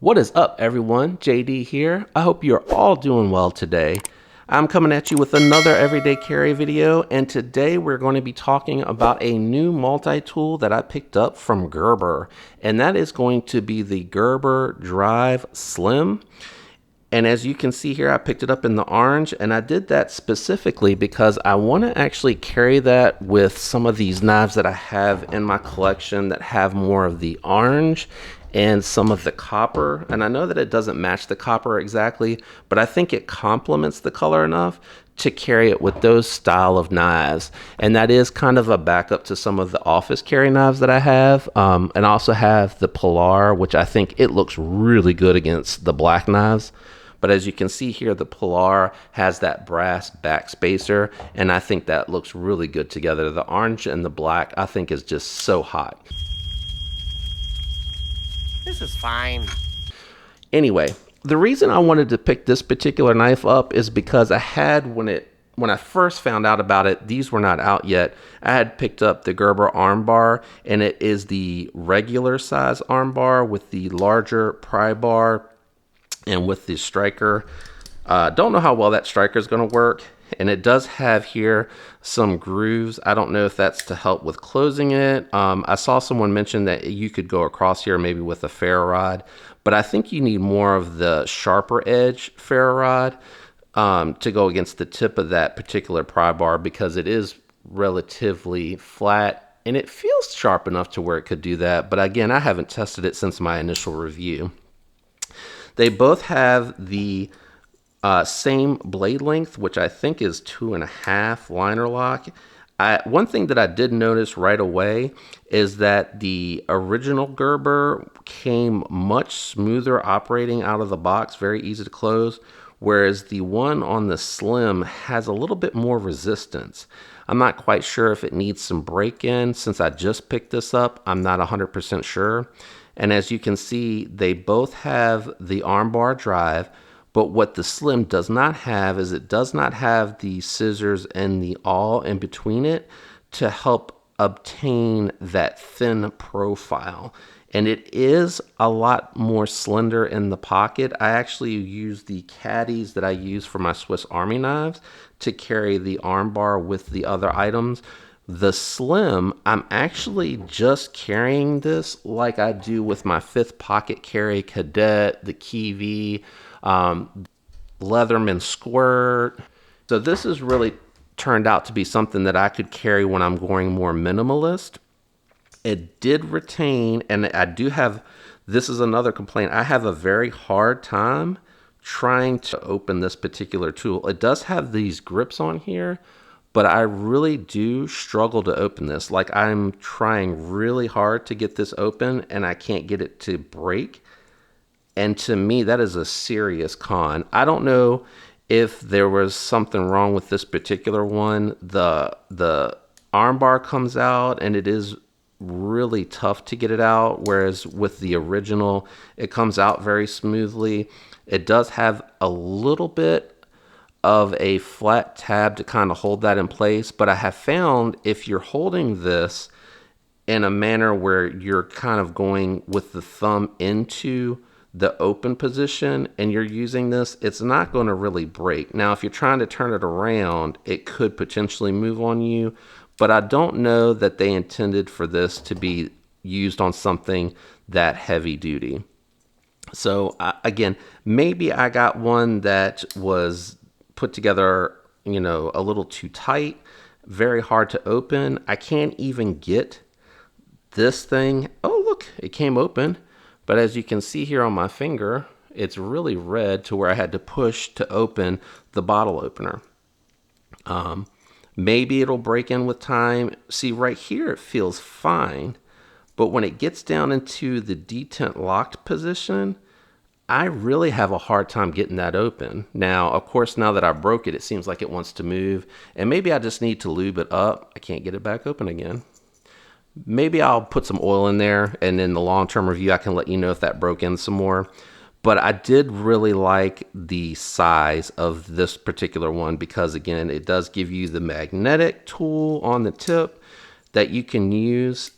What is up, everyone? JD here. I hope you're all doing well today. I'm coming at you with another everyday carry video, and today we're going to be talking about a new multi-tool that I picked up from Gerber, and that is going to be the Gerber Armbar Slim. And as you can see here, I picked it up in the orange, and I did that specifically because I want to actually carry that with some of these knives that I have in my collection that have more of the orange and some of the copper. And I know that it doesn't match the copper exactly, but I think it complements the color enough to carry it with those style of knives. And that is kind of a backup to some of the office carry knives that I have. And I also have the Polar, which I think it looks really good against the black knives. But as you can see here, the Polar has that brass back spacer, and I think that looks really good together. The orange and the black, I think, is just so hot. This is fine. Anyway, the reason I wanted to pick this particular knife up is because I had, when I first found out about it, these were not out yet. I had picked up the Gerber Armbar, and it is the regular size armbar with the larger pry bar and with the striker. Don't know how well that striker is going to work. And it does have here some grooves. I don't know if that's to help with closing it. I saw someone mention that you could go across here maybe with a ferro rod, but I think you need more of the sharper edge ferro rod to go against the tip of that particular pry bar, because it is relatively flat and it feels sharp enough to where it could do that. But again, I haven't tested it since my initial review. They both have the same blade length, which I think is 2.5 liner lock. One thing that I did notice right away is that the original Gerber came much smoother operating out of the box, very easy to close, whereas the one on the Slim has a little bit more resistance. I'm not quite sure if it needs some break-in. Since I just picked this up, I'm not 100% sure. And as you can see, they both have the armbar drive, but what the Slim does not have is it does not have the scissors and the awl in between it to help obtain that thin profile. And it is a lot more slender in the pocket. I actually use the caddies that I use for my Swiss Army knives to carry the armbar with the other items. The Slim, I'm actually just carrying this like I do with my 5th pocket carry Cadet, the Kiwi, Leatherman Squirt. So this has really turned out to be something that I could carry when I'm going more minimalist. It did retain, and I do have, this is another complaint, I have a very hard time trying to open this particular tool. It does have these grips on here, but I really do struggle to open this. Like, I'm trying really hard to get this open and I can't get it to break. And to me, that is a serious con. I don't know if there was something wrong with this particular one. The armbar comes out and it is really tough to get it out, whereas with the original, it comes out very smoothly. It does have a little bit of a flat tab to kind of hold that in place, but I have found if you're holding this in a manner where you're kind of going with the thumb into the open position and you're using this, it's not going to really break. Now, if you're trying to turn it around, it could potentially move on you, but I don't know that they intended for this to be used on something that heavy duty. So again, maybe I got one that was put together, you know, a little too tight, very hard to open. I can't even get this thing. Oh, look, it came open. But as you can see here on my finger, it's really red to where I had to push to open the bottle opener. Maybe it'll break in with time. See, right here, it feels fine. But when it gets down into the detent locked position, I really have a hard time getting that open. Now, of course, now that I broke it, it seems like it wants to move. And maybe I just need to lube it up. I can't get it back open again. Maybe I'll put some oil in there, and in the long-term review, I can let you know if that broke in some more. But I did really like the size of this particular one because, again, it does give you the magnetic tool on the tip that you can use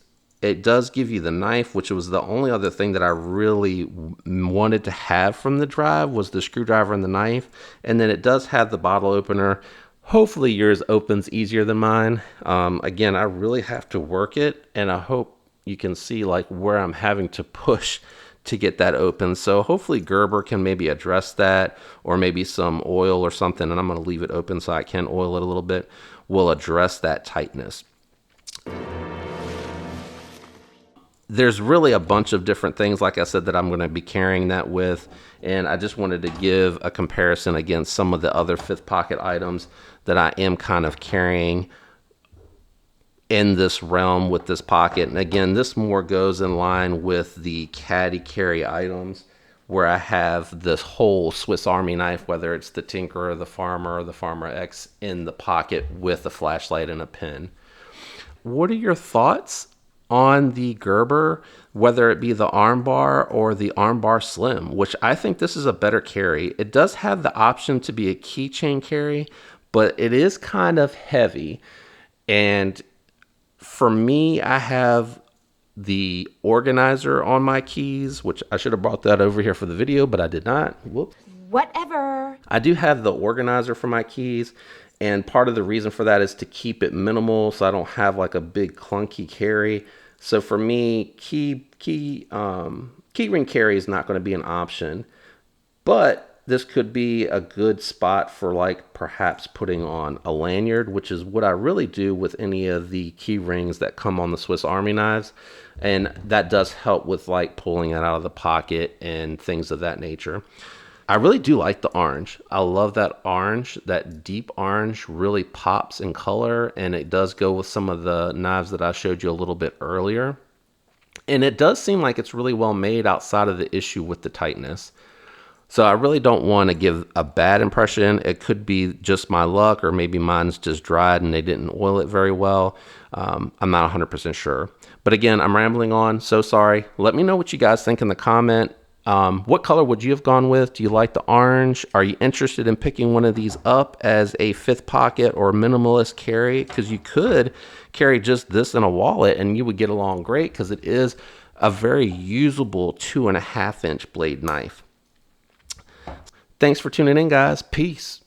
It does give you the knife, which was the only other thing that I really wanted to have from the drive, was the screwdriver and the knife. And then it does have the bottle opener. Hopefully yours opens easier than mine. Again, I really have to work it, and I hope you can see like where I'm having to push to get that open. So hopefully Gerber can maybe address that, or maybe some oil or something, and I'm going to leave it open so I can oil it a little bit, will address that tightness. There's really a bunch of different things, like I said, that I'm going to be carrying that with, and I just wanted to give a comparison against some of the other fifth pocket items that I am kind of carrying in this realm with this pocket. And again, this more goes in line with the caddy carry items, where I have this whole Swiss Army knife, whether it's the Tinker or the Farmer X, in the pocket with a flashlight and a pen. What are your thoughts on the Gerber, whether it be the Armbar or the Armbar Slim, which I think this is a better carry? It does have the option to be a keychain carry, but it is kind of heavy. And for me, I have the organizer on my keys, which I should have brought that over here for the video, but I did not. Whoops. Whatever. I do have the organizer for my keys, and part of the reason for that is to keep it minimal, so I don't have like a big clunky carry. So for me, key ring carry is not going to be an option, but this could be a good spot for like perhaps putting on a lanyard, which is what I really do with any of the key rings that come on the Swiss Army knives. And that does help with like pulling it out of the pocket and things of that nature. I really do like the orange. I love that orange. That deep orange really pops in color, and it does go with some of the knives that I showed you a little bit earlier. And it does seem like it's really well made outside of the issue with the tightness. So I really don't want to give a bad impression. It could be just my luck, or maybe mine's just dried and they didn't oil it very well. I'm not 100% sure. But again, I'm rambling on. So sorry. Let me know what you guys think in the comment. What color would you have gone with? Do you like the orange? Are you interested in picking one of these up as a fifth pocket or minimalist carry? Because you could carry just this in a wallet and you would get along great, because it is a very usable 2.5-inch blade knife. Thanks for tuning in, guys. Peace.